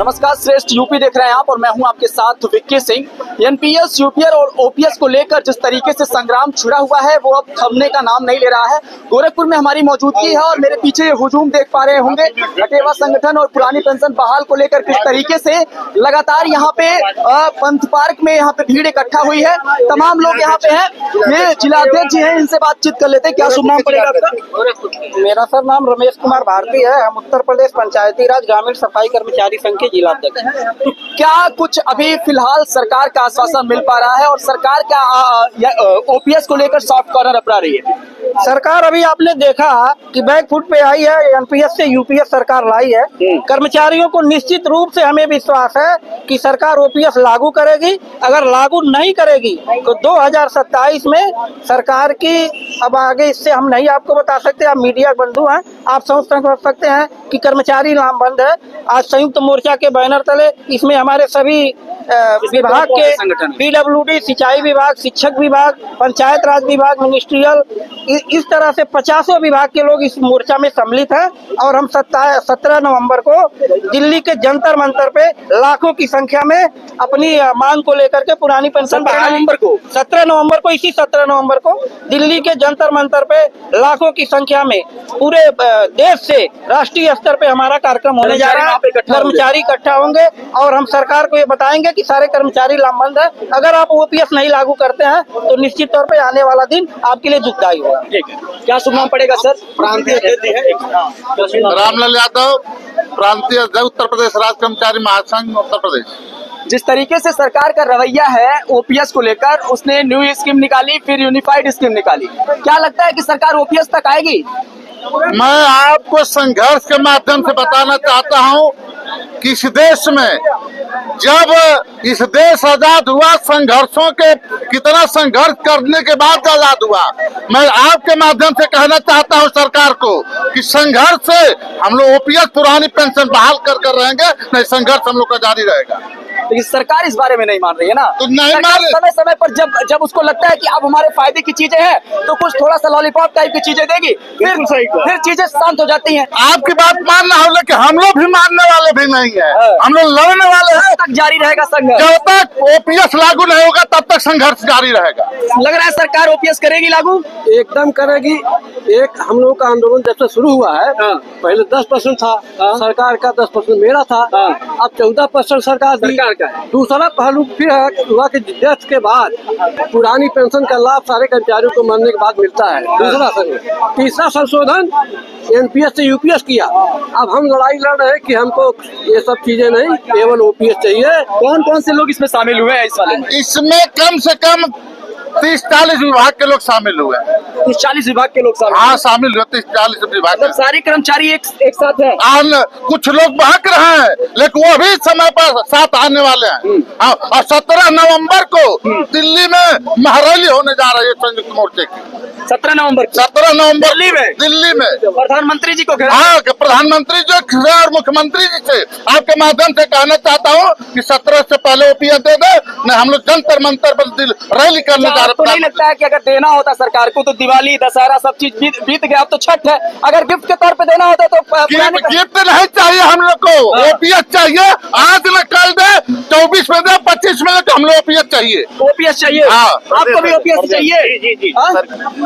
नमस्कार, श्रेष्ठ यूपी देख रहे हैं आप और मैं हूं आपके साथ विक्की सिंह। एनपीएस, यूपीआर और ओपीएस को लेकर जिस तरीके से संग्राम छिड़ा हुआ है वो अब थमने का नाम नहीं ले रहा है। गोरखपुर में हमारी मौजूदगी है और मेरे पीछे ये हुजूम देख पा रहे होंगे। हटेवा संगठन और पुरानी पेंशन बहाल को लेकर किस तरीके से लगातार यहाँ पे पंथ पार्क में यहाँ पे भीड़ इकट्ठा हुई है। तमाम लोग यहाँ पे हैं। ये जिलाध्यक्ष जी हैं, इनसे बातचीत कर लेते हैं। क्या शुभ नाम पड़ेगा आपका? मेरा सर नाम रमेश कुमार भारती है। हम उत्तर प्रदेश पंचायती राज ग्रामीण सफाई कर्मचारी संघ के जिलाध्यक्ष हैं। तो क्या कुछ अभी फिलहाल सरकार का आश्वासन मिल पा रहा है और सरकार क्या ओपीएस को लेकर सॉफ्ट कॉर्नर अपना रही है? सरकार अभी आपने देखा कि बैक फुट पे आई है। एनपीएस से यूपीएस सरकार लाई है। कर्मचारियों को निश्चित रूप से हमें विश्वास है कि सरकार ओपीएस लागू करेगी। अगर लागू नहीं करेगी तो 2027 में सरकार की अब आगे इससे हम नहीं आपको बता सकते। आप मीडिया बंधु हैं, आप समझ सकते हैं कि कर्मचारी लामबंद है। आज संयुक्त मोर्चा के बैनर तले इसमें हमारे सभी विभाग के पीडब्ल्यूडी, सिंचाई विभाग, शिक्षक विभाग, पंचायत राज विभाग, मिनिस्ट्रियल, इस तरह से 50 विभाग के लोग इस मोर्चा में सम्मिलित हैं। और हम 17 नवंबर को दिल्ली के जंतर मंतर पे लाखों की संख्या में अपनी मांग को लेकर के पुरानी पेंशन बहाली को 17 नवंबर को इसी 17 नवंबर को दिल्ली के जंतर मंतर पे लाखों की संख्या में पूरे देश से राष्ट्रीय स्तर पे हमारा कार्यक्रम होने जा रहा है। कर्मचारी इकट्ठा होंगे और हम सरकार को ये बताएंगे कि सारे कर्मचारी लामबंद है। अगर आप ओपीएस नहीं लागू करते हैं तो निश्चित तौर पे आने वाला दिन आपके लिए दुखदायी होगा। ठीक है, क्या शुभ नाम पड़ेगा सर? प्रांतीय रामलाल यादव, प्रांतीय अध्यक्ष उत्तर प्रदेश राज्य कर्मचारी महासंघ उत्तर प्रदेश। जिस तरीके से सरकार का रवैया है ओपीएस को लेकर, उसने न्यू स्कीम निकाली, फिर यूनिफाइड स्कीम निकाली। क्या लगता है कि सरकार ओपीएस तक आएगी? मैं आपको संघर्ष के माध्यम से बताना चाहता हूं कि इस देश में जब इस देश आजाद हुआ, संघर्षों के कितना संघर्ष करने के बाद आजाद हुआ। मैं आपके माध्यम से कहना चाहता हूं सरकार को कि संघर्ष से हम लोग ओपीएस पुरानी पेंशन बहाल कर रहेंगे, नहीं संघर्ष हम लोग का जारी रहेगा। लेकिन सरकार इस बारे में नहीं मान रही है ना। तो नहीं मान रही। समय समय पर जब उसको लगता है कि अब हमारे फायदे की चीजें हैं तो कुछ थोड़ा सा लॉलीपॉप टाइप की चीजें देगी, फिर चीजें शांत हो जाती हैं। आपकी बात मानना हो, लेकिन हम लोग भी मानने वाले भी नहीं है। हम लोग लड़ने वाले हैं। तक जारी रहेगा संघर्ष। जब तक ओपीएस लागू नहीं होगा तब तक संघर्ष जारी रहेगा। लग रहा है सरकार ओपीएस करेगी लागू? एकदम करेगी। एक हम लोगों का आंदोलन जब से शुरू हुआ है, पहले 10% था सरकार का, 10% मेरा था। अब 14% सरकार का। दूसरा पहलू फिर हुआ कि डेथ के बाद पुरानी पेंशन का लाभ सारे कर्मचारियों को मरने के बाद मिलता है। दूसरा संशोधन, तीसरा संशोधन एनपीएस से यूपीएस किया। अब हम लड़ाई लड़ रहे हैं कि हमको ये सब चीजें नहीं, केवल ओपीएस चाहिए। कौन कौन से लोग इसमें शामिल हुए हैं इस वाले में? इसमें कम से कम 30-40 विभाग के लोग शामिल हुए। 30-40 विभाग के लोग शामिल? हाँ, शामिल हुए 30-40 विभाग। मतलब सारे कर्मचारी एक साथ हैं? कुछ लोग बहक रहे हैं लेकिन वो भी समय पर साथ आने वाले हैं। और 17 नवंबर को दिल्ली में महारैली होने जा रही है संयुक्त मोर्चे की। 17 नवंबर दिल्ली में प्रधानमंत्री जी को हाँ, प्रधानमंत्री जो और मुख्यमंत्री जी से आपके माध्यम से कहना चाहता हूँ कि 17 से पहले ओपीएस दे दे, नहीं हम लोग जंतर मंतर पर रैली करने जा रहे हैं। तो नहीं लगता है कि अगर देना होता सरकार को तो दिवाली, दशहरा सब चीज बीत गया, अब तो छठ है, अगर गिफ्ट के तौर पे देना होता तो गिफ्ट नहीं चाहिए हम लोग को। ओपीएस चाहिए, आज न कल दे, 24 में दे, 25 में दे, हम लोग ओपीएस चाहिए। ओपीएस चाहिए? आपको भी ओपीएस चाहिए? जी।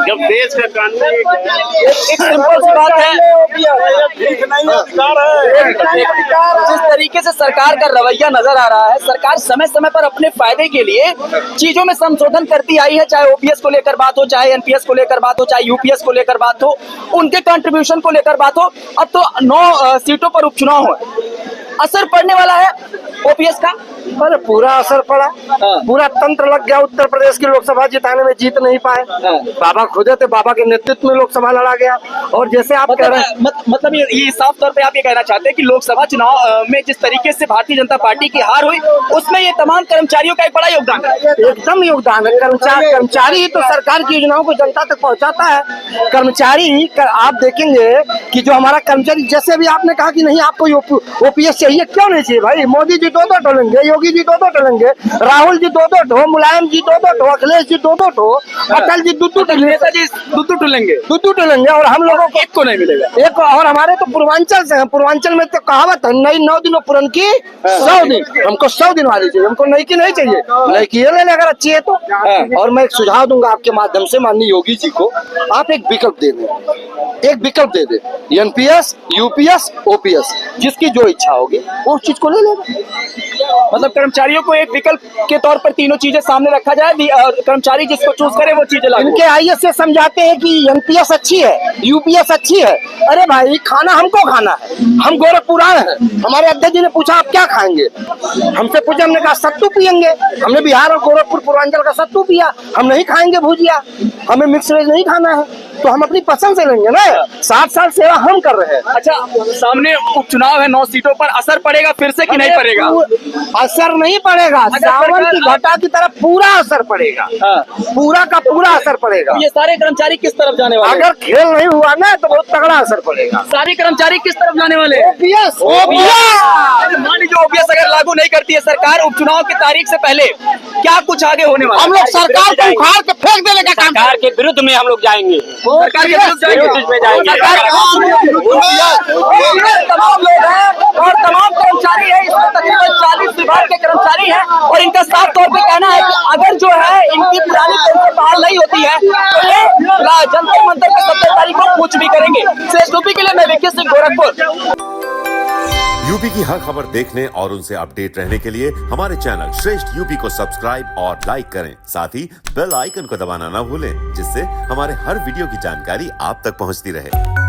जब देश का कानून एक सिंपल सी बात है, जिस तरीके से सरकार का रवैया नजर आ रहा है, सरकार समय समय पर अपने फायदे के लिए चीजों में संशोधन करती आई है, चाहे ओपीएस को लेकर बात हो, चाहे एनपीएस को लेकर बात हो, चाहे यूपीएस को लेकर बात हो, उनके कंट्रीब्यूशन को लेकर बात हो। अब तो 9 सीटों पर उपचुनाव हो, असर पड़ने वाला है ओपीएस का? अरे पूरा असर पड़ा। पूरा तंत्र लग गया। उत्तर प्रदेश की लोकसभा जिताने में जीत नहीं पाए। बाबा खुदे थे, बाबा के नेतृत्व में लोकसभा लड़ा गया। और जैसे आप कह रहे हैं, मतलब ये साफ तौर पे आप ये कहना चाहते हैं कि लोकसभा चुनाव में जिस तरीके से भारतीय जनता पार्टी की हार हुई, उसमें ये तमाम कर्मचारियों का एक बड़ा योगदान है। एकदम योगदान है। कर्मचारी ही तो सरकार की योजनाओं को जनता तक पहुंचाता है। कर्मचारी आप देखेंगे कि जो हमारा कर्मचारी, जैसे भी आपने कहा कि नहीं आपको ओपीएस चाहिए, क्यों नहीं चाहिए भाई? मोदी जी तो टोलेंगे, योगी जी 2-2 टलेंगे, राहुल जी 2-2 ठो, मुलायम जी 2-2 ठो, अखिलेश जी 2-2 ठो, अटल जी 2-2 टलेंगे, नेताजी दुद्दू टुलेंगे, 2-2 टलेंगे और हम लोगों को एक को नहीं मिलेगा। एक। और हमारे तो पूर्वांचल से हैं, पूर्वांचल में तो कहावत है नई 9 दिनों पुरन की 100 दिन, हमको 100 दिन वाली चाहिए, हमको नई की नहीं चाहिए, नई की ले ले अगर अच्छी है तो। और मैं एक सुझाव दूंगा आपके माध्यम से माननीय योगी जी को, आप एक विकल्प दे दें, एक विकल्प दे दे, एनपीएस, यूपीएस, ओपीएस, जिसकी जो इच्छा होगी उस चीज को ले लेगा। मतलब कर्मचारियों को एक विकल्प के तौर पर तीनों चीजें सामने रखा जाए और कर्मचारी जिसको चूज करे वो चीजें लागू। इनके आईएएस से समझाते हैं कि एनपीएस अच्छी है, यूपीएस अच्छी है। अरे भाई खाना हमको खाना है, हम गोरखपुर आए हैं, हमारे अध्यक्ष जी ने पूछा आप क्या खाएंगे, हमसे पूछा, हमने कहा सत्तू पियेंगे, हमने बिहार और गोरखपुर पूर्वांचल का सत्तू पिया, हम नहीं खाएंगे भुजिया, हमें मिक्स वेज नहीं खाना है, तो हम अपनी पसंद से लेंगे ना। 7 साल सेवा हम कर रहे हैं। अच्छा, सामने उपचुनाव है, 9 सीटों पर असर पड़ेगा फिर से कि नहीं पड़ेगा? असर नहीं पड़ेगा, सावन की घटा की तरफ पूरा असर पड़ेगा, पूरा का पूरा असर पड़ेगा। ये सारे कर्मचारी किस तरफ जाने वाले? अगर खेल नहीं हुआ ना तो बहुत तगड़ा असर पड़ेगा। सारे कर्मचारी किस तरफ जाने वाले? ओपीएस, मान लीजिए ओपीएस अगर लागू नहीं करती है सरकार उपचुनाव की तारीख से पहले, क्या कुछ आगे होने वाला? हम लोग सरकार को उखाड़ के फेंक देने का काम, सरकार के विरुद्ध में हम लोग जाएंगे, सरकार के विरुद्ध जाएंगे। सरकार के तमाम लोग हैं और तमाम कर्मचारी है, इसमें तकरीबन 40 विभाग के कर्मचारी हैं और इनका साफ तौर पे कहना है कि अगर जो है इनकी पुरानी पेंशन बहाल नहीं होती है तो ये जंतर मंतर के 17 तारीख को कुछ भी करेंगे। श्रेष्ठ यूपी के लिए मैं विक्की सिंह, गोरखपुर। यूपी की हर खबर देखने और उनसे अपडेट रहने के लिए हमारे चैनल श्रेष्ठ यूपी को सब्सक्राइब और लाइक करें, साथ ही बेल आइकन को दबाना ना भूलें, जिससे हमारे हर वीडियो की जानकारी आप तक पहुंचती रहे।